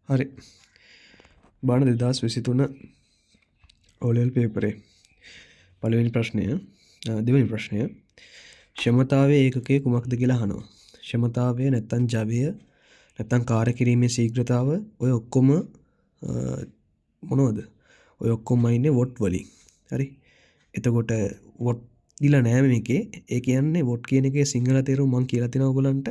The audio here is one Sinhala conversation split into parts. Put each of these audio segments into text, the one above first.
හරි. බාන 2023 ඕලෙවල් පේපරේ පළවෙනි ප්‍රශ්නය දෙවෙනි ප්‍රශ්නය ක්ෂමතාවයේ ඒකකය කුමක්ද කියලා අහනවා. ක්ෂමතාවය නැත්තම් ජවය නැත්තම් කාර්ය කිරීමේ ශීඝ්‍රතාව ඔය ඔක්කොම මොනවද? ඔය ඔක්කොම ඉන්නේ වොට් වලින්. හරි. එතකොට වොට් දීලා නෑ මේකේ. ඒ කියන්නේ වොට් කියන එකේ සිංහල තේරුම මම කියලා තිනවා ඔයගලන්ට.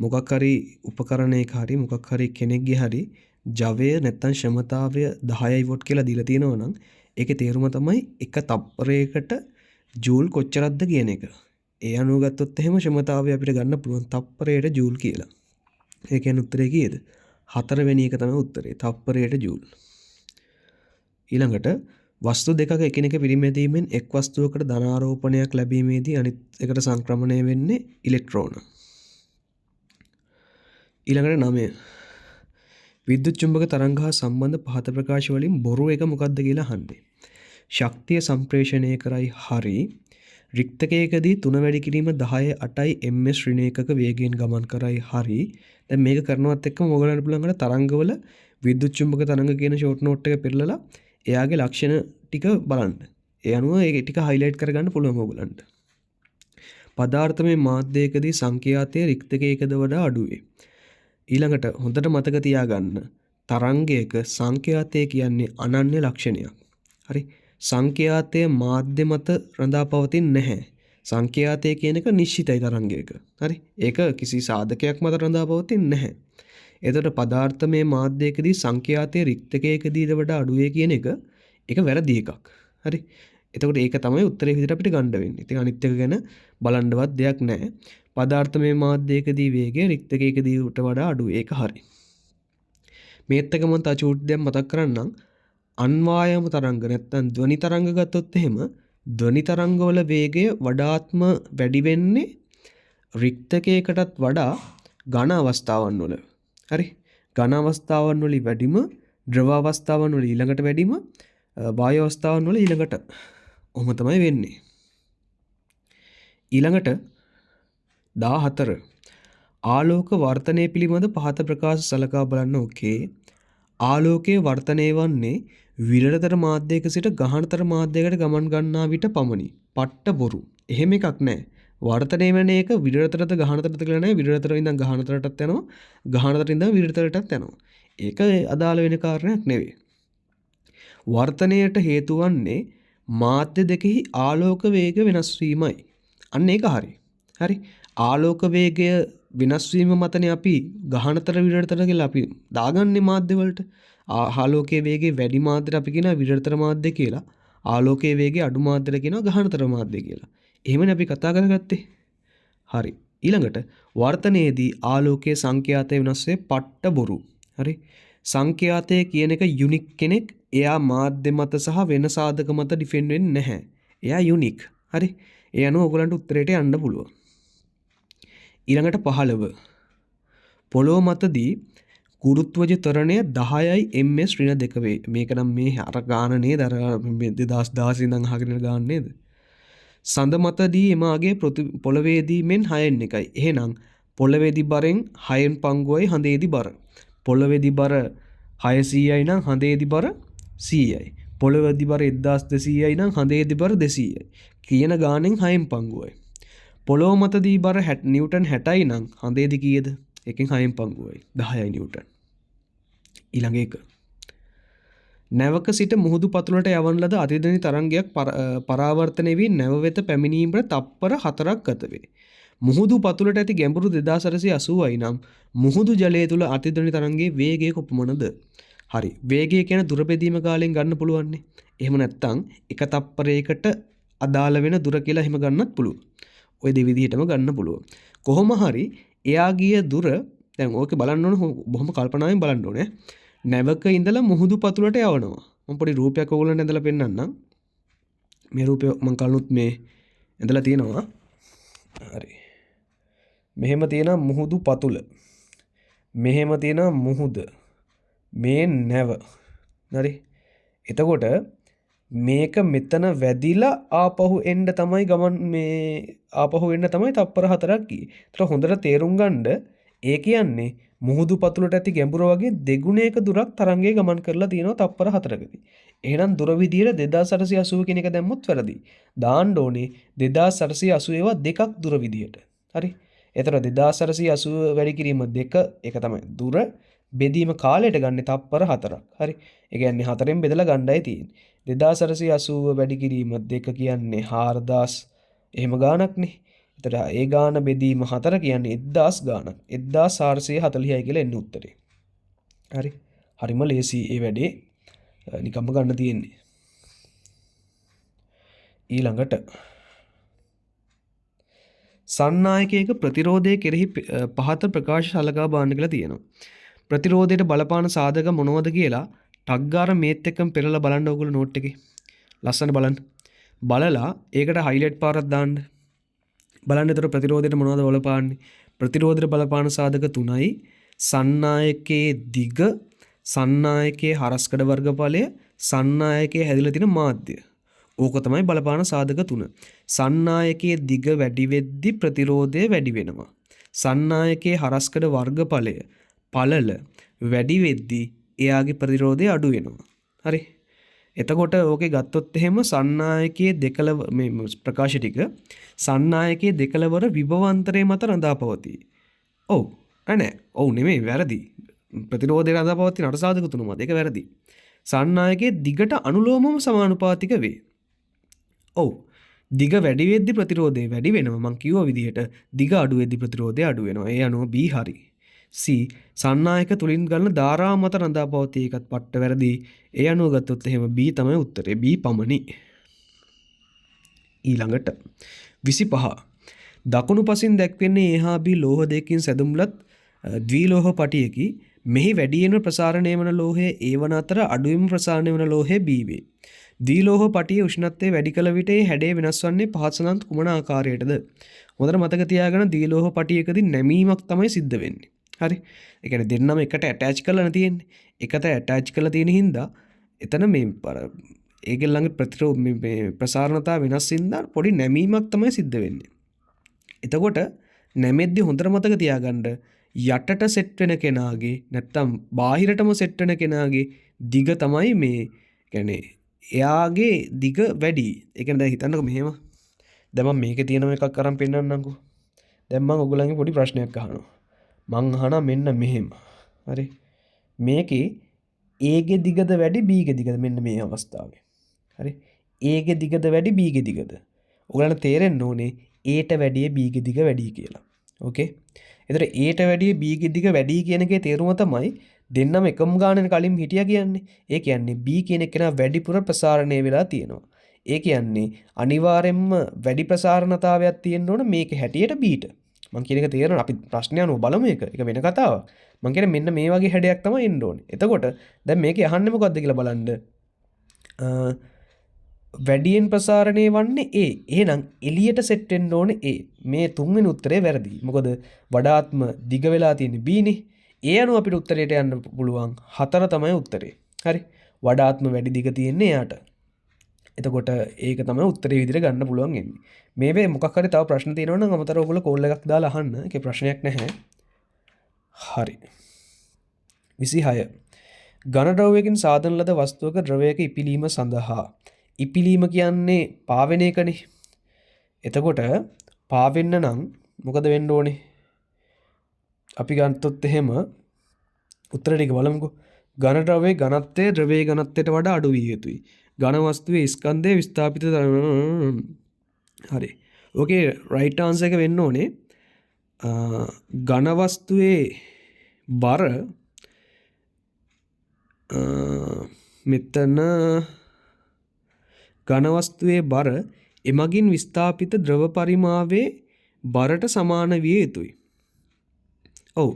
මොකක් හරි උපකරණයක හරි මොකක් හරි කෙනෙක්ගේ හරි ජවය නැත්තම් ක්ෂමතාවය 10යි වොට් කියලා දීලා තියෙනවා නම් ඒකේ තේරුම තමයි එක තප්පරයකට ජූල් කොච්චරක්ද කියන එක. ඒ අනුව ගත්තොත් එහෙම ක්ෂමතාවය අපිට ගන්න පුළුවන් තප්පරයට ජූල් කියලා. ඒ කියන්නේ උත්තරේ කීයද? 4 වෙනි එක තමයි උත්තරේ. තප්පරයට ජූල්. ඊළඟට වස්තු දෙකක එකිනෙක පිරිමැදීමෙන් එක් වස්තුවකට ධනාරෝපණයක් ලැබීමේදී අනිත් එකට සංක්‍රමණය වෙන්නේ ඉලෙක්ට්‍රෝන. ඊළඟට 9 විද්‍යුත් චුම්බක තරංග හා සම්බන්ධ පහත ප්‍රකාශ වලින් බොරු එක මොකක්ද කියලා අහන්නේ. ශක්තිය සම්ප්‍රේෂණය කරයි හරි රික්තකයකදී 3 වැඩි කිරීම 10/8යි ms ඍණ ඒකක වේගයෙන් ගමන් කරයි හරි. දැන් මේක කරනවත් එක්කම ඔයගලන්ට පුළුවන් තරංගවල විද්‍යුත් චුම්බක තරංග කියන ෂෝට් නෝට් එක පෙරලලා එයාගේ ලක්ෂණ ටික බලන්න. ඒ අනුව ඒක ටික හයිලයිට් කරගන්න පුළුවන් ඔයගලන්ට. පදාර්ථමය මාධ්‍යයකදී සංඛ්‍යාතය රික්තකයකද වඩා අඩු වේ. ඊළඟට හොඳට මතක තියාගන්න තරංගයක සංඛ්‍යාතය කියන්නේ අනන්‍ය ලක්ෂණයක්. හරි. සංඛ්‍යාතය මාධ්‍ය මත රඳා පවතින්නේ නැහැ. සංඛ්‍යාතය කියන එක නිශ්චිතයි තරංගයක. හරි. ඒක කිසි සාධකයක් මත රඳා පවතින්නේ නැහැ. එතකොට පදාර්ථමය මාධ්‍යයකදී සංඛ්‍යාතය රික්තකයකදීද වඩා අඩු වේ කියන එක ඒක වැරදි එකක්. හරි. එතකොට ඒක තමයි උත්තරේ විදිහට අපිට ගන්න වෙන්නේ. ඉතින් අනිත් එක ගැන බලන්නවත් දෙයක් නැහැ. පදාර්ථමය මාධ්‍යයකදී වේගය රික්තකයකදීට වඩා අඩු ඒක හරි. මේත් එක මම තා චූට්ටයක් මතක් කරන්නම්. අන්වායම තරංග නැත්තම් ධ්වනි තරංග ගත්තොත් එහෙම ධ්වනි තරංගවල වේගය වඩාත්ම වැඩි වෙන්නේ රික්තකයකටත් වඩා ඝන අවස්ථාවන් වල. හරි. ඝන අවස්ථාවන් වල වැඩිම ද්‍රව අවස්ථාවන් වල ඊළඟට වැඩිම වායු අවස්ථාවන් වල ඊළඟට. ඔහොම තමයි වෙන්නේ. ඊළඟට 14 ආලෝක වර්තනය පිළිබඳ පහත ප්‍රකාශ සලකා බලන්න. ඕකේ. ආලෝකයේ වර්තනය වන්නේ විරලතර මාධ්‍යයක සිට ගහනතර මාධ්‍යයකට ගමන් ගන්නා විට පමණි. පට්ට බොරු. එහෙම එකක් නැහැ. වර්තනය වෙන එක විරලතරද ගහනතරද කියලා නැහැ. විරලතරින් ඉඳන් ගහනතරටත් යනවා. ගහනතරින් ඉඳන් විරලතරටත් යනවා. ඒක අදාළ වෙන කාරණයක් නෙවෙයි. වර්තනයට හේතු වන්නේ මාධ්‍ය දෙකෙහි ආලෝක වේග වෙනස් වීමයි. අන්න ඒක හරි. හරි. ආලෝක වේගය වෙනස් වීම මතනේ අපි ගහනතර විරලතර කියලා අපි දාගන්නේ මාධ්‍ය වලට. ආලෝකයේ වේගය වැඩි මාධ්‍යට අපි කියනවා විරලතර මාධ්‍ය කියලා. ආලෝකයේ වේගය අඩු මාධ්‍යට කියනවා ගහනතර මාධ්‍ය කියලා. එහෙමනේ අපි කතා කරගත්තේ. හරි. ඊළඟට වර්තනයේදී ආලෝකයේ සංඛ්‍යාතය වෙනස් වේ පට්ට බොරු. හරි. සංඛ්‍යාතය කියන එක යුනික් කෙනෙක්. එයා මාධ්‍ය මත සහ වෙන සාධක මත ඩිෆෙන්ඩ් වෙන්නේ නැහැ. එයා යුනික්. හරි. ඒ අනුව ඔයගලන්ට උත්තරයට යන්න පුළුවන්. ඊළඟට 15 පොළොව මතදී ගුරුත්වජ ත්වරණය 10යි ms ඍණ 2 වේ. මේක නම් මේ අර ගාන නේද? අර 2016 ඉඳන් අහගෙන ගාන නේද? සඳ මතදී එමාගේ පොළවේදී මෙන් 6න් එකයි. එහෙනම් පොළවේදී බරෙන් 6න් පංගුවයි හඳේදී බර. පොළවේදී බර 600යි නම් හඳේදී බර 100යි. පොළවේදී බර 1200යි නම් හඳේදී බර 200යි. කියන ගානෙන් 6න් පංගුවයි. පොළොව මතදී බර නිව්ටන් 60යි නම් හඳේදී කීයද? එකෙන් 6න් පංගුවයි 10යි නිව්ටන්. ඊළඟ එක. නැවක සිට මුහුදු පතුලට යවන ලද අතිදැනි තරංගයක් පරාවර්තනය වී නැව වෙත පැමිණීමට තප්පර 4ක් ගත වේ. මුහුදු පතුලට ඇති ගැඹුරු 2880යි නම් මුහුදු ජලය තුල අතිදැනි තරංගයේ වේගය කොපමණද? හරි. වේගය කියන දුර බෙදීම කාලයෙන් ගන්න පුළුවන් නේ. එහෙම නැත්නම් එක තප්පරයකට අදාළ වෙන දුර කියලා එහෙම ගන්නත් පුළුවන්. ඔය දෙවිදිහටම ගන්න පුළුවන්. කොහොම හරි එයා ගිය දුර දැන් ඕකේ බලන්න ඕන බොහොම කල්පනාවෙන් බලන්න ඕනේ. නැවක ඉඳලා මුහුදු පතුලට යවනවා. මම පොඩි රූපයක් ඔයගොල්ලන්ට ඇඳලා පෙන්නන්නම්. මේ රූපය මම කලිනුත් මේ ඇඳලා තියෙනවා. හරි. මෙහෙම තියෙන මුහුදු පතුල. මෙහෙම තියෙන මුහුද. මේ නැව. හරි. එතකොට මේක මෙතන වැදිලා ආපහු එන්න තමයි ගමන් මේ ආපහු එන්න තමයි තප්පර 4ක් ගියේ. ඒතර හොඳට තේරුම් ගන්න ඒ කියන්නේ මුහුදු පතුලට ඇති ගැඹුර වගේ දෙගුණයක දුරක් තරංගයේ ගමන් කරලා තියෙනවා තප්පර 4කදී. එහෙනම් දුර විදියට 2880 කියන එක දැම්මොත් වැරදි. දාන්න ඕනේ 2880 ඒවා දෙකක් දුර විදියට. හරි. එතකොට 2880 වැඩි කිරීම 2 ඒක තමයි දුර බෙදීම කාලයට ගන්න තප්පර 4ක්. හරි. ඒ කියන්නේ 4ෙන් බෙදලා ගන්නයි තියෙන්නේ. 2880 වැඩි කිරීම 2 කියන්නේ 4000 එහෙම ගාණක්නේ. එතකොට ඒ ගාණ බෙදීම 4 කියන්නේ 1000 ගාණක්. 1440යි කියලා එන්නේ උත්තරේ. හරි. හරිම ලේසි ඒ වැඩේ. නිකම්ම ගන්න තියෙන්නේ. ඊළඟට සන්නායකයක ප්‍රතිරෝධය කෙරෙහි පහත ප්‍රකාශ සලකා බලන්න කියලා තියෙනවා. ප්‍රතිරෝධයට බලපාන සාධක මොනවද කියලා ටග්ගාර මේත් එක්කම පෙරලා බලන්න ඕගොල්ලෝ නෝට් එකේ. ලස්සන බලන්න. බලලා ඒකට හයිලයිට් පාරක් දාන්න. බලන්න ඒතර ප්‍රතිරෝධයට මොනවද බලපාන්නේ? ප්‍රතිරෝධයට බලපාන සාධක 3යි. සන්නායකයේ දිග, සන්නායකයේ හරස්කඩ වර්ගඵලය, සන්නායකයේ හැදිලා තියෙන මාධ්‍ය. ඕක තමයි බලපාන සාධක 3. සන්නායකයේ දිග වැඩි වෙද්දි ප්‍රතිරෝධය වැඩි වෙනවා. සන්නායකයේ හරස්කඩ වර්ගඵලය පළල වැඩි වෙද්දි එයාගේ ප්‍රතිරෝධය අඩු වෙනවා. හරි. එතකොට ඕකේ ගත්තොත් එහෙම සන්නායකයේ දෙකලව මේ ප්‍රකාශ ටික සන්නායකයේ දෙකලවර විභවාන්තරයේ මත රඳා පවතී. ඔව්. නෑ. ඔව් නෙමෙයි වැරදි. ප්‍රතිරෝධය රඳා පවතින අට සාධක තුනම ඒක වැරදි. සන්නායකයේ දිගට අනුලෝමව සමානුපාතික වේ. ඔව්. දිග වැඩි වෙද්දි ප්‍රතිරෝධය වැඩි වෙනවා. මං කිව්වා විදිහට දිග අඩු වෙද්දි ප්‍රතිරෝධය අඩු වෙනවා. ඒ අනුව B හරි. C සන්නායක තුලින් ගන්න ධාරා මත රඳා පවතී එකත් පට්ට වැරදි. ඒ අනුව ගත්තොත් එහෙම B තමයි උත්තරේ. B පමණි. ඊළඟට 25 දකුණු පසින් දැක්වෙන්නේ A හා B ලෝහ දෙකකින් සැදුම්ලත් ද්විලෝහ පටියකි. මෙහි වැඩියෙන්ම ප්‍රසාරණය වන ලෝහය A වන අතර අඩුවෙන්ම ප්‍රසාරණය වන ලෝහය B වේ. ද්විලෝහ පටියේ උෂ්ණත්වය වැඩි කළ විට ඒ හැඩය වෙනස් වන්නේ පහත් සඳහන් කුමන ආකාරයටද? හොඳට මතක තියාගන්න ද්විලෝහ පටියකදී නැමීමක් තමයි සිද්ධ වෙන්නේ. හරි. ඒ කියන්නේ දෙන්නම එකට ඇටච් කරලා තියෙන්නේ. එකට ඇටච් කරලා තියෙන හින්දා එතන මේ ඒගොල්ලන්ගේ ප්‍රතිරෝධ මේ ප්‍රසාරණතාව වෙනස් හින්දා පොඩි නැමීමක් තමයි සිද්ධ වෙන්නේ. එතකොට නැමෙද්දි හොඳට මතක තියාගන්න යටට සෙට් වෙන කෙනාගේ නැත්තම් බාහිරටම සෙට් වෙන කෙනාගේ දිග තමයි මේ කියන්නේ එයාගේ දිග වැඩි. ඒ කියන්නේ දැන් හිතන්නකෝ මෙහෙම. දැන් මම මේකේ තියෙන එකක් අරන් පෙන්නන්නම්කෝ. දැන් මම ඔයගොල්ලන්ගේ පොඩි ප්‍රශ්නයක් අහනවා. මං අහනවා මෙන්න මෙහෙම. හරි. මේකේ A ගේ දිගද වැඩි B ගේ දිගද මෙන්න මේ අවස්ථාවේ. හරි. A ගේ දිගද වැඩි B ගේ දිගද? ඔයගලන්ට තේරෙන්න ඕනේ A ට වැඩිය B ගේ දිග වැඩි කියලා. ඕකේ. එතකොට A ට වැඩිය B ගේ දිග වැඩි කියන එකේ තේරුම තමයි දෙන්නම එකම ගානට කලින් හිටියා කියන්නේ. ඒ කියන්නේ B කියන එකේනා වැඩිපුර ප්‍රසාරණය වෙලා තියෙනවා. ඒ කියන්නේ අනිවාර්යෙන්ම වැඩි ප්‍රසාරණතාවයක් තියෙන්න ඕන මේක හැටියට B ට. මං කියන එක තේරෙනවා. අපි ප්‍රශ්නය අනුව බලමු ඒක. ඒක වෙන කතාවක්. මං කියන්නේ මෙන්න මේ වගේ හැඩයක් තමයි එන්න ඕනේ. එතකොට දැන් මේකේ අහන්නේ මොකද්ද කියලා බලන්න. වැඩියෙන් ප්‍රසාරණය වන්නේ A. එහෙනම් එළියට සෙට් වෙන්න ඕනේ A. මේ තුන්වෙනි උත්තරේ වැරදි. මොකද වඩාත්ම දිග වෙලා තියෙන්නේ B නේ. ඒ අනුව අපිට උත්තරයට යන්න පුළුවන් 4 තමයි උත්තරේ. හරි. වඩාත්ම වැඩි දිග තියෙන්නේ එයාට. එතකොට ඒක තමයි උත්තරේ විදිහට ගන්න පුළුවන් එන්නේ. මේ වේ මොකක් හරි තව ප්‍රශ්න තියෙනවා නම් අමතරව ඔයගොල්ලෝ කෝල් එකක් දාලා අහන්න. ඒකේ ප්‍රශ්නයක් නැහැ. හරි. 26. ඝන ද්‍රවයකින් සාදන ලද වස්තුවක ද්‍රවයක ඉපිලීම සඳහා ඉපිලීම කියන්නේ පාවෙන එකනේ. එතකොට පාවෙන්න නම් මොකද වෙන්න ඕනේ? අපි ගන්නතොත් එහෙම උත්තර ටික බලමුකෝ. ඝන ද්‍රවයේ ඝනත්වය ද්‍රවයේ ඝනත්වයට වඩා අඩු විය යුතුයි. ඝන වස්තුවේ ස්කන්ධය විස්ථාපිත හරි. ඕකේ රයිට් ආන්සර් එක වෙන්න ඕනේ ඝන වස්තුවේ බර මෙතන ඝන වස්තුවේ බර එමගින් විස්ථාපිත ද්‍රව පරිමාවේ බරට සමාන විය යුතුයි. ඔව්.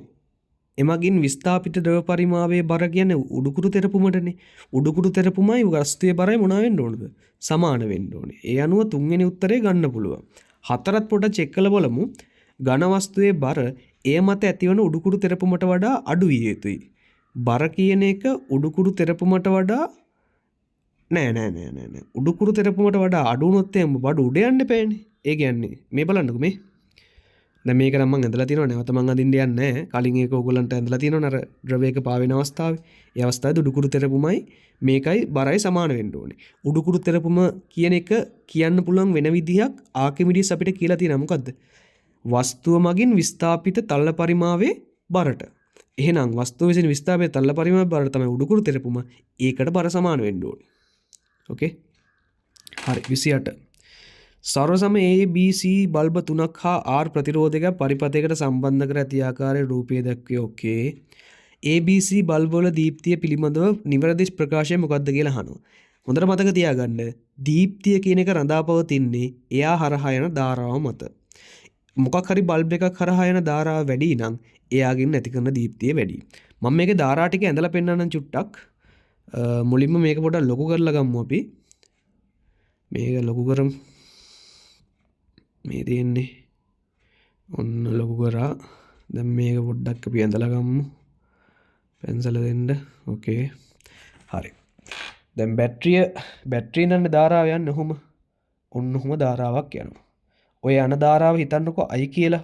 එමගින් විස්ථාපිත ද්‍රව පරිමාවේ බර කියන්නේ උඩුකුරු තෙරපුමටනේ. උඩුකුරු තෙරපුමයි වස්තුවේ බරයි මොනවා වෙන්න ඕනද? සමාන වෙන්න ඕනේ. ඒ අනුව තුන්වෙනි උත්තරේ ගන්න පුළුවන්. හතරත් පොඩ්ඩක් චෙක් කරලා බලමු. ඝන වස්තුවේ බර එය මත ඇතිවන උඩුකුරු තෙරපුමට වඩා අඩු විය යුතුයි. බර කියන එක උඩුකුරු තෙරපුමට වඩා නෑ. උඩුකුරු තෙරපුමට වඩා අඩු වුණොත් එහෙම බඩ උඩ යන්න එපානේ. ඒ කියන්නේ මේ බලන්නකෝ මේ. දැන් මේක නම් මම ඇඳලා තියෙනවා නැවත මම අඳින්න යන්නේ නැහැ. කලින් ඒක ඕගොල්ලන්ට ඇඳලා තියෙනවනේ අර ද්‍රවයක පාවෙන අවස්ථාවේ. ඒ අවස්ථාවේ උඩුකුරු තෙරපුමයි මේකයි බරයි සමාන වෙන්න ඕනේ. උඩුකුරු තෙරපුම කියන එක කියන්න පුළුවන් වෙන විදිහක් ආකිමිඩිස් අපිට කියලා තියෙනවා. මොකද්ද? වස්තුව මගින් විස්ථාපිත තල්ල පරිමාවේ බරට. එහෙනම් වස්තුව විසින් විස්ථාපිත තල්ල පරිමාවේ බරට තමයි උඩුකුරු තෙරපුම. ඒකට බර සමාන වෙන්න ඕනේ. ඕකේ. හරි 28. සර්වසම ABC බල්බ 3ක් හා R ප්‍රතිරෝධක පරිපථයකට සම්බන්ධ කර ඇති ආකාරයේ රූපය දැක්වේ. ඕකේ. ABC බල්බ වල දීප්තිය පිළිබඳව නිවැරදි ප්‍රකාශය මොකක්ද කියලා අහනවා. හොඳට මතක තියාගන්න. දීප්තිය කියන එක රඳා පවතින්නේ එයා හරහා යන ධාරාව මත. මොකක් හරි බල්බ් එකක් හරහා යන ධාරාව වැඩි නම් එයාගෙන් නැති කරන දීප්තිය වැඩි. මම මේකේ ධාරා ටික ඇඳලා පෙන්නන්නම් චුට්ටක්. මුලින්ම මේක පොඩ්ඩක් ලොකු කරලා ගමු අපි. මේක ලොකු කරමු. මේ තියෙන්නේ ඔන්න ලොකු කරා. දැන් මේක පොඩ්ඩක් අපි ඇඳලා ගමු. පැන්සල දෙන්න. ඕකේ. හරි. දැන් බැටරිය නන්න ධාරාව යන්නේ ඔහොම. ඔන්න ඔහොම ධාරාවක් යනවා. ඔය යන ධාරාව හිතන්නකෝ I කියලා.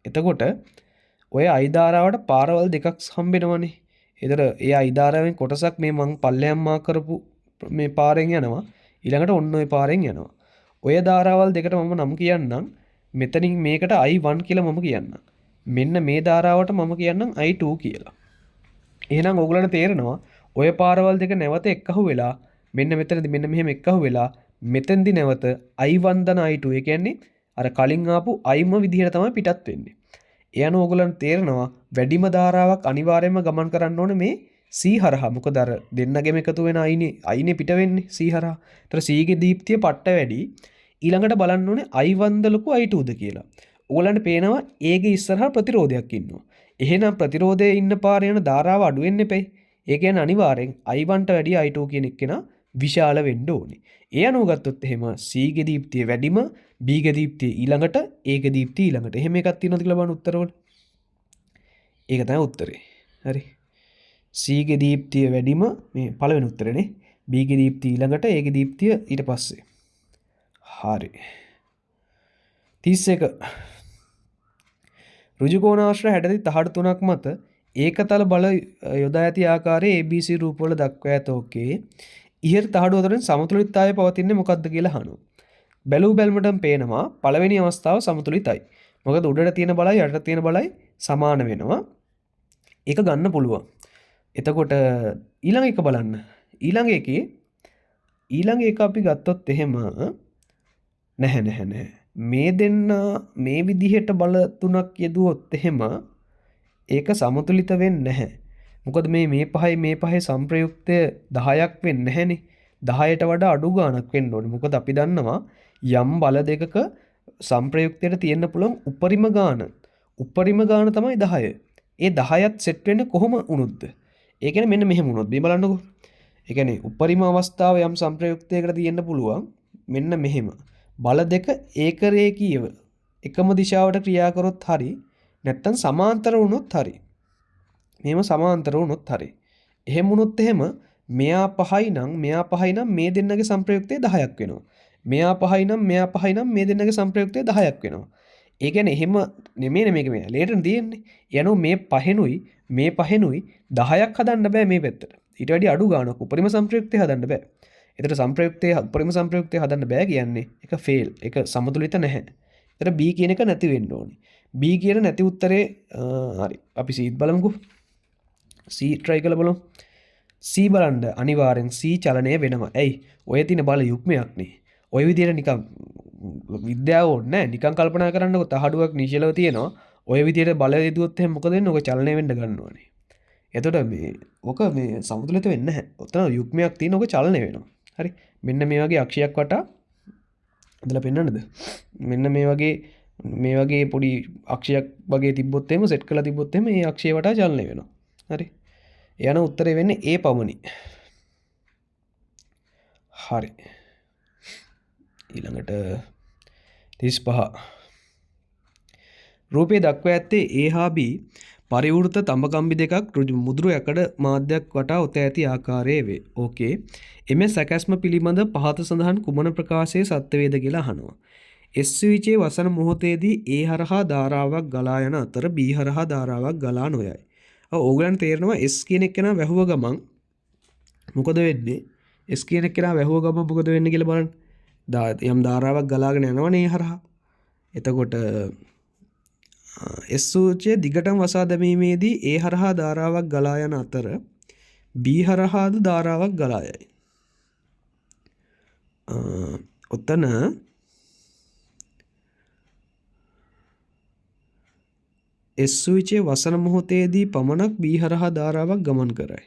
එතකොට ඔය I ධාරාවට පාරවල් දෙකක් හම්බෙනවනේ. ඒතර ඒ I ධාරාවෙන් කොටසක් මේ මං පල්ලෙහාම මාක් කරපු මේ පාරෙන් යනවා. ඊළඟට ඔන්න ඔය පාරෙන් යනවා. ඔය ධාරාවල් දෙකට මම නම් කියන්නම්. මෙතනින් මේකට I1 කියලා මම කියන්නම්. මෙන්න මේ ධාරාවට මම කියන්නම් I2 කියලා. එහෙනම් ඕගොල්ලන්ට තේරෙනවා ඔය පාරවල් දෙක නැවත එක්කහු වෙලා මෙන්න මෙතනදී මෙන්න මෙහෙම එක්කහු වෙලා මෙතෙන්දි නැවත I1 දන I2 ඒ කියන්නේ අර කලින් ආපු Iම විදිහට තමයි පිටත් වෙන්නේ. ඒ අනුව ඕගොල්ලන්ට තේරෙනවා වැඩිම ධාරාවක් අනිවාර්යයෙන්ම ගමන් කරන්න ඕනේ මේ C හරහා. මොකද අර දෙන්නගෙම එකතු වෙන Iනේ පිට වෙන්නේ C හරහා. ඒතර C ගේ දීප්තිය පට්ට වැඩි. ඊළඟට බලන්න ඕනේ I1 ද ලොකු I2 ද කියලා. ඕගොල්ලන්ට පේනවා A ගේ ඉස්සරහා ප්‍රතිරෝධයක් ඉන්නවා. එහෙනම් ප්‍රතිරෝධයේ ඉන්න පාරේ යන ධාරාව අඩු වෙන්න එපේ. ඒ කියන්නේ අනිවාර්යෙන් I1ට වැඩිය I2 කියන එක්කෙනා විශාල වෙන්න ඕනේ. ඒ අනුව ගත්තොත් එහෙම C ගේ දීප්තිය වැඩිම B ගේ දීප්තිය ඊළඟට A ගේ දීප්තිය ඊළඟට. එහෙම එකක් තියෙනවද කියලා බලන්න උත්තරවල. ඒක තමයි උත්තරේ. හරි. C ගේ දීප්තිය වැඩිම මේ පළවෙනි උත්තරේනේ. B ගේ දීප්තිය ඊළඟට A ගේ දීප්තිය ඊට පස්සේ. හරි. 31 ඍජුකෝණාශ්‍ර හැඩති තහඩු තුනක් මත ඒකතල බල යොදා ඇති ආකාරයේ ABC රූපවල දක්වා ඇත. ඕකේ. ඉහත තහඩුව අතරින් සමතුලිතතාවය පවතින්නේ මොකක්ද කියලා අහනවා. බැලූ බැලමටම පේනවා පළවෙනි අවස්ථාව සමතුලිතයි. මොකද උඩට තියෙන බලයි යටට තියෙන බලයි සමාන වෙනවා. ඒක ගන්න පුළුවන්. එතකොට ඊළඟ එක බලන්න. ඊළඟ එක අපි ගත්තොත් එහෙම නැහැ. මේ දෙන්න මේ විදිහට බල තුනක් යෙදුවොත් එහෙම ඒක සමතුලිත වෙන්නේ නැහැ. මොකද මේ පහේ සංප්‍රයුක්තය 10ක් වෙන්නේ නැහැනේ. 10ට වඩා අඩු ගාණක් වෙන්න ඕනේ. මොකද අපි දන්නවා යම් බල දෙකක සංප්‍රයුක්තයට තියෙන්න පුළුවන් උපරිම ගාණ. උපරිම ගාණ තමයි 10. ඒ 10ත් සෙට් වෙන්නේ කොහොම වුණොත්ද? ඒ කියන්නේ මෙන්න මෙහෙම වුණොත් මේ බලන්නකෝ. ඒ කියන්නේ උපරිම අවස්ථාව යම් සංප්‍රයුක්තයකට තියෙන්න පුළුවන් මෙන්න මෙහෙම. බල දෙක ඒකරේඛීයව එකම දිශාවට ක්‍රියා කරොත් හරි නැත්තම් සමාන්තර වුණොත් හරි. මෙහෙම සමාන්තර වුණොත් හරි. එහෙම වුණොත් එහෙම මෙයා පහයි නම් මේ දෙන්නගේ සංප්‍රයුක්තය 10ක් වෙනවා. මෙයා පහයි නම් මේ දෙන්නගේ සංප්‍රයුක්තය 10ක් වෙනවා. ඒ කියන්නේ එහෙම නෙමෙයි මේක මේ ලේටර් තියෙන්නේ. යනෝ මේ පහෙනුයි 10ක් හදන්න බෑ මේ පැත්තට. ඊට වැඩි අඩු ගාණක් උපරිම සංප්‍රයුක්තය හදන්න බෑ. එතන උපරිම සංප්‍රයුක්තය හදන්න බෑ කියන්නේ ඒක ෆේල්. ඒක සමතුලිත නැහැ. එතන B කියන එක නැති වෙන්න ඕනේ. B කියන නැති උත්තරේ හරි. අපි C බලමුකෝ. C try කරලා බලමු. C බලන්න අනිවාර්යෙන් C චලනය වෙනවා. ඇයි? ඔය තියෙන බල යුක්මයක් නේ. ඔය විදිහට නිකන් විද්‍යාව ඕනේ නැහැ. නිකන් කල්පනා කරන්නකො තහඩුවක් නිශ්චලව තියෙනවා. ඔය විදිහට බල යෙදුවොත් එහෙනම් මොකද වෙන්නේ? ඔක චලනය වෙන්න ගන්නවානේ. එතකොට ඔක සමතුලිත වෙන්නේ නැහැ. ඔතන යුක්මයක් තියෙන ඔක චලනය වෙනවා. හරි. මෙන්න මේ වගේ අක්ෂයක් වටා හදලා පෙන්නන්නද? මෙන්න මේ වගේ පොඩි අක්ෂයක් වගේ තිබ්බොත් එහෙම සෙට් කරලා තිබ්බොත් එහෙම මේ අක්ෂය වටා චලනය වෙනවා. හරි. යන උත්තරේ වෙන්නේ A පමණි. හරි. ඊළඟට 35 රූපයේ දක්වා ඇත්තේ A හා B පරිවෘත තඹකම්බි දෙකක් මුදුරු යකඩ මාධ්‍යයක් වටා ඔත ඇති ආකාරයේ වේ. ඕකේ. එමේ සැකැස්ම පිළිබඳ පහත සඳහන් කුමන ප්‍රකාශයේ සත්‍ය වේද කියලා අහනවා. S ස්විචයේ වසන මොහොතේදී A හරහා ධාරාවක් ගලා යන අතර B හරහා ධාරාවක් ගලා නොයයි. ඕගලන්ට තේරෙනවා S කියන එක්කෙනා වැහුව ගමන් මොකද වෙන්නේ? S කියන එක්කෙනා වැහුව ගමන් මොකද වෙන්නේ කියලා බලන්න. යම් ධාරාවක් ගලාගෙන යනවනේ හරහා. එතකොට S සූචිය දිගටම වසා දැමීමේදී A හරහා ධාරාවක් ගලා යන අතර B හරහාද ධාරාවක් ගලා යයි. ඔතන S ස්විචයේ වසන මොහොතේදී පමණක් B හරහා ධාරාවක් ගමන් කරයි.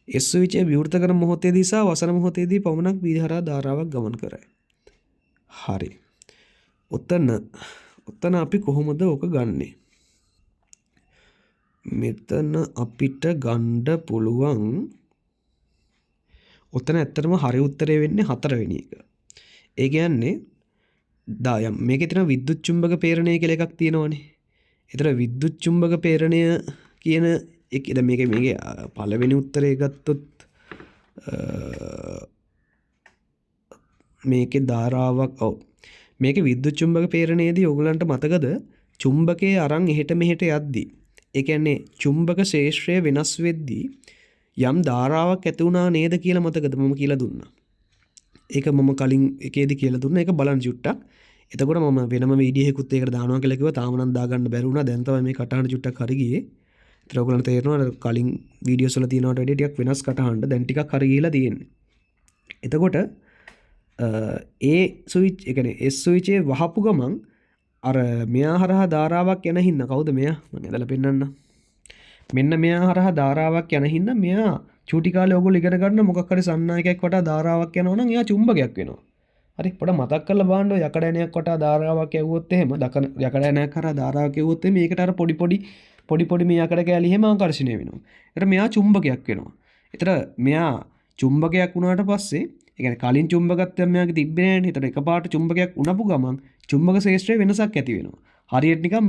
S ස්විචයේ විවෘත කරන මොහොතේදී සහ වසන මොහොතේදී පමණක් B හරහා ධාරාවක් ගමන් කරයි. හරි. ඔතන අපි කොහොමද ඕක ගන්නෙ? මෙතන අපිට ගන්න පුළුවන් ඔතන ඇත්තටම හරි උත්තරේ වෙන්නේ 4 වෙනි එක. ඒ කියන්නේ දායම් මේකේ තියෙන විද්‍යුත් චුම්බක ප්‍රේරණය කියලා එකක් තියෙනවනේ. ඒතර විද්‍යුත් චුම්බක ප්‍රේරණය කියන එක මේකේ පළවෙනි උත්තරේ ගත්තොත් මේකේ ධාරාවක් මේකේ විද්‍යුත් චුම්බක ප්‍රේරණයේදී ඔයගලන්ට මතකද චුම්බකයේ අරන් එහෙට මෙහෙට යද්දී ඒ කියන්නේ චුම්බක ශේෂ්ත්‍රය වෙනස් වෙද්දී යම් ධාරාවක් ඇති වුණා නේද කියලා මතකද මම කියලා දුන්නා. ඒක මම කලින් එකේදී කියලා දුන්නා. ඒක බලන්න චුට්ටක්. එතකොට මම වෙනම වීඩියෝ එකකුත් ඒකට දානවා කියලා කිව්වා. තාම නම් දාගන්න බැරි වුණා. දැන් තමයි මේ කටහඬ චුට්ටක් හරි ගියේ. ඒතර ඔයගලන්ට තේරෙනවා කලින් වීඩියෝස් වල තියෙනවට වඩා ටිකක් වෙනස් කටහඬ දැන් ටිකක් හරි ගිහිලා තියෙන්නේ. එතකොට ස්විච් ඒ කියන්නේ S ස්විචේ වහපු ගමන් අර මෙයා හරහා ධාරාවක් යන හින්දා කවුද මෙයා? මම එදලා පෙන්නන්න. මෙන්න මෙයා හරහා ධාරාවක් යන හින්දා මෙයා චූටි කාලේ ඔයගොල්ලෝ ඉගෙන ගන්න මොකක් හරි සන්නායකයක් වටා ධාරාවක් යනවා නම් එයා චුම්බකයක් වෙනවා. හරි පොඩ මතක් කරලා බලන්න ඔය යකඩ ඇණයක් වටා ධාරාවක් යවුවොත් එහෙම යකඩ ඇණයක් කරා ධාරාවක් යවුවොත් එහෙම මේකට අර පොඩි මේ යකඩ කෑලි එහෙම ආකර්ෂණය වෙනවා. ඒතර මෙයා චුම්බකයක් වෙනවා. ඒතර මෙයා චුම්බකයක් වුණාට පස්සේ ඒ කියන්නේ කලින් චුම්බකත්වයක් මෙයාගේ තිබ්බේ නැහැ නේ. ඒතර එකපාරට චුම්බකයක් වුණපු ගමන් චුම්බක ශේෂ්ත්‍රයේ වෙනසක් ඇති වෙනවා. හරියට නිකන්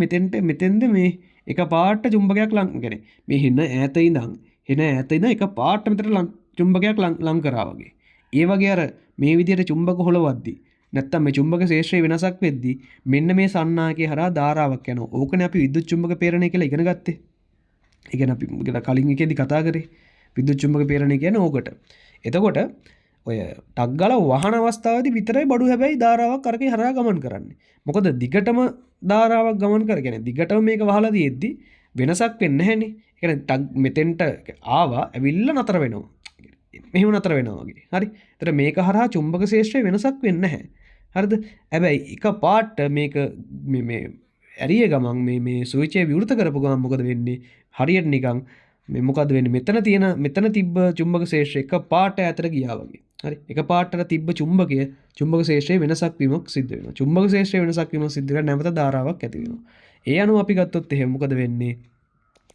මෙතෙන්ද මේ එකපාරට චුම්බකයක් කියන්නේ මේ හින ඈත ඉඳන් එකපාරට මෙතන චුම්බකයක් ලං කරා වගේ. ඒ වගේ අර මේ විදිහට චුම්බක හොලවද්දි නැත්තම් මේ චුම්බක ශේෂ්ත්‍රයේ වෙනසක් වෙද්දි මෙන්න මේ සන්නායකේ හරහා ධාරාවක් යනවා. ඕකනේ අපි විද්‍යුත් චුම්බක ප්‍රේරණය කියලා ඉගෙන ගත්තේ. ඒ කියන්නේ අපි කලින් එකේදී කතා කරේ විද්‍යුත් චුම්බක ප්‍රේරණය කියන්නේ ඕකට. එතකොට ඔය ටක් ගාලා වහන අවස්ථාවේදී විතරයි බඩු හැබැයි ධාරාවක් අරකේ හරහා ගමන් කරන්නේ. මොකද දිගටම ධාරාවක් ගමන් කර කියන්නේ දිගටම මේක වහලා තියෙද්දි වෙනසක් වෙන්නේ නැහැනේ. ඒ කියන්නේ මෙතෙන්ට ආවා ඇවිල්ලා නතර වෙනවා. මෙහෙම නතර වෙනවා වගේ. හරි. ඒතර මේක හරහා චුම්බක ශේෂ්ත්‍රයේ වෙනසක් වෙන්නේ නැහැ. හරිද? හැබැයි එක පාට මේක මේ ඇරිය ගමන් මේ ස්විචේ විවෘත කරපු ගමන් මොකද වෙන්නේ? හරියට නිකන් මේ මොකද වෙන්නේ? මෙතන තිබ්බ චුම්බක ශේෂ්ත්‍රය එක පාට ඈතට ගියා වගේ. හරි. එක පාටට තිබ්බ චුම්බක ශේෂ්ත්‍රයේ වෙනසක් වීමක් සිද්ධ වෙනවා. චුම්බක ශේෂ්ත්‍රයේ වෙනසක් වීමක් සිද්ධ වෙලා නැවත ධාරාවක් ඇති වෙනවා. ඒ අනුව අපි ගත්තොත් එහෙම මොකද වෙන්නේ?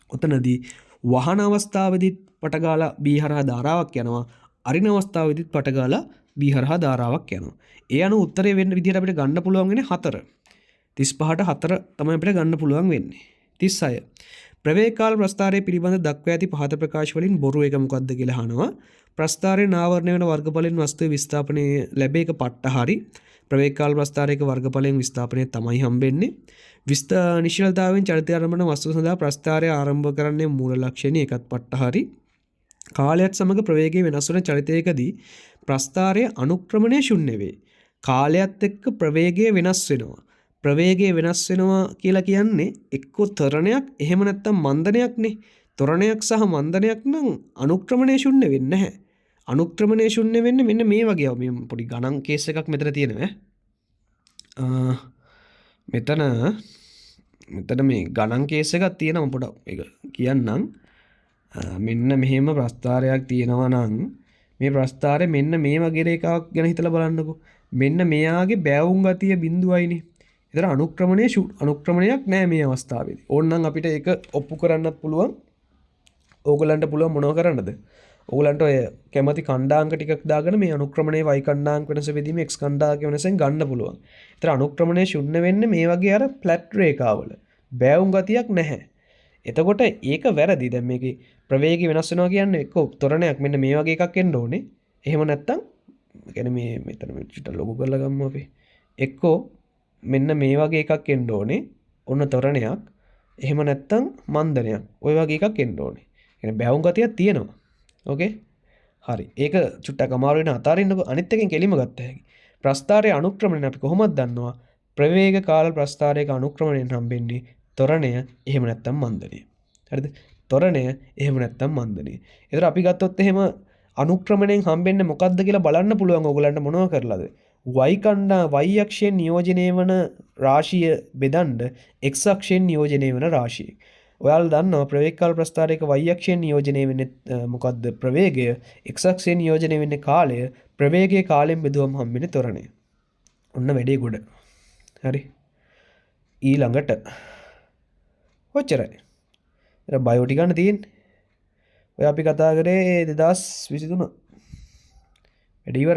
ඔතනදී වහන අවස්ථාවේදීත් පටගාලා B හරහා ධාරාවක් යනවා. අරින අවස්ථාවේදීත් පටගාලා B හරහා ධාරාවක් යනවා. ඒ අනුව උත්තරේ වෙන්න විදිහට අපිට ගන්න පුළුවන් වෙන්නේ 4. 35ට 4 තමයි අපිට ගන්න පුළුවන් වෙන්නේ. 36. ප්‍රවේග කාල ප්‍රස්ථාරයේ පිළිබඳ දක්වා ඇති පහත ප්‍රකාශ වලින් බොරු එක මොකක්ද කියලා අහනවා. ප්‍රස්ථාරයේ නාවරණය වෙන වර්ගඵලයෙන් වස්තුවේ විස්ථාපනයේ ලැබේ එක පට්ට හරි. ප්‍රවේග කාල ප්‍රස්ථාරයක වර්ගඵලයෙන් විස්ථාපනය තමයි හම්බෙන්නේ. නිශ්චලතාවයෙන් චලිත ආරම්භන වස්තුව සඳහා ප්‍රස්ථාරය ආරම්භ කරන්නේ මූල ලක්ෂණي එකත් පට්ට හරි. කාලයත් සමග ප්‍රවේගය වෙනස් වන චලිතයකදී ප්‍රස්ථාරයේ අනුක්‍රමණය ශුන්‍ය වේ. කාලයත් එක්ක ප්‍රවේගය වෙනස් වෙනවා. ප්‍රවේගය වෙනස් වෙනවා කියලා කියන්නේ එක්කෝ ත්වරණයක් එහෙම නැත්නම් මන්දනයක්නේ. ත්වරණයක් සහ මන්දනයක් නම් අනුක්‍රමණය ශුන්‍ය වෙන්නේ නැහැ. අනුක්‍රමණය ශුන්‍ය වෙන්නේ මෙන්න මේ වගේ මේ පොඩි ගණන් කේස් එකක් මෙතන තියෙනවා. මෙතන මේ ගණන් කේස් එකක් තියෙනවා පොඩක් ඒක කියන්නම්. මෙන්න මෙහෙම ප්‍රස්ථාරයක් තියෙනවා නම් මේ ප්‍රස්ථාරය මෙන්න මේ වගේ එකක් ගැන හිතලා බලන්නකෝ. මෙන්න මෙයාගේ බෑවුම් ගතිය බිඳුවයිනේ. ඒතර අනුක්‍රමණයක් නෑ මේ අවස්ථාවේදී. ඕනනම් අපිට ඒක ඔප්පු කරන්නත් පුළුවන්. ඕගලන්ට පුළුවන් මොනව කරන්නද? ඕගලන්ට ඔය කැමති ඛණ්ඩාංක ටිකක් දාගෙන මේ අනුක්‍රමණයේ y ඛණ්ඩාංක වෙනස බෙදීම x ඛණ්ඩාංක වෙනසෙන් ගන්න පුළුවන්. ඒතර අනුක්‍රමණය ශුන්‍ය වෙන්නේ මේ වගේ අර ෆ්ලැට් රේඛාවල. බෑවුම් ගතියක් නැහැ. එතකොට ඒක වැරදි. දැන් මේකේ ප්‍රවේගය වෙනස් වෙනවා කියන්නේ එක්ක ත්වරණයක් මෙන්න මේ වගේ එකක් එන්න ඕනේ. එහෙම නැත්තම් يعني මේ මෙතන චුට්ට ලොකු කරලා ගමු අපි. එක්කෝ මෙන්න මේ වගේ එකක් එන්න ඕනේ. ඔන්න තොරණයක්. එහෙම නැත්තම් මන්දනයක්. ওই වගේ එකක් එන්න ඕනේ. يعني බැවුම් ගතියක් තියෙනවා. ඕකේ? හරි. ඒක චුට්ටක් අමාරු වෙන අතාරින්නකො. අනිත් එකෙන් කෙලිම ගත්ත හැකි. ප්‍රස්ථාරයේ අනුක්‍රමණය අපි කොහොමද දන්නවා? ප්‍රවේග කාල ප්‍රස්ථාරයක අනුක්‍රමණයෙන් හම්බෙන්නේ තොරණය එහෙම නැත්තම් මන්දනය. හරිද? තොරණය එහෙම නැත්තම් මන්දනය. ඒතර අපි ගත්තොත් එහෙම අනුක්‍රමණයෙන් හම්බෙන්නේ මොකක්ද කියලා බලන්න පුළුවන් ඕගලන්ට මොනව කරලාද? y අක්ෂයෙන් නියෝජනය වන රාශිය බෙදන්න x අක්ෂයෙන් නියෝජනය වන රාශිය. ඔයාලා දන්නවා ප්‍රවේග කාල ප්‍රස්ථාරයක y අක්ෂයෙන් නියෝජනය වෙන්නේ මොකද්ද? ප්‍රවේගය. x අක්ෂයෙන් නියෝජනය වෙන්නේ කාලය. ප්‍රවේගයේ කාලයෙන් බෙදුවම හම්බෙන්නේ ත්වරණය. ඔන්න වැඩේ ගොඩ. හරි. ඊළඟට ඔච්චරයි. එතන බයෝ ටික ගන්න තියෙන්නේ. ඔය අපි කතා කරේ 2023. වැඩේ ඉවරයි.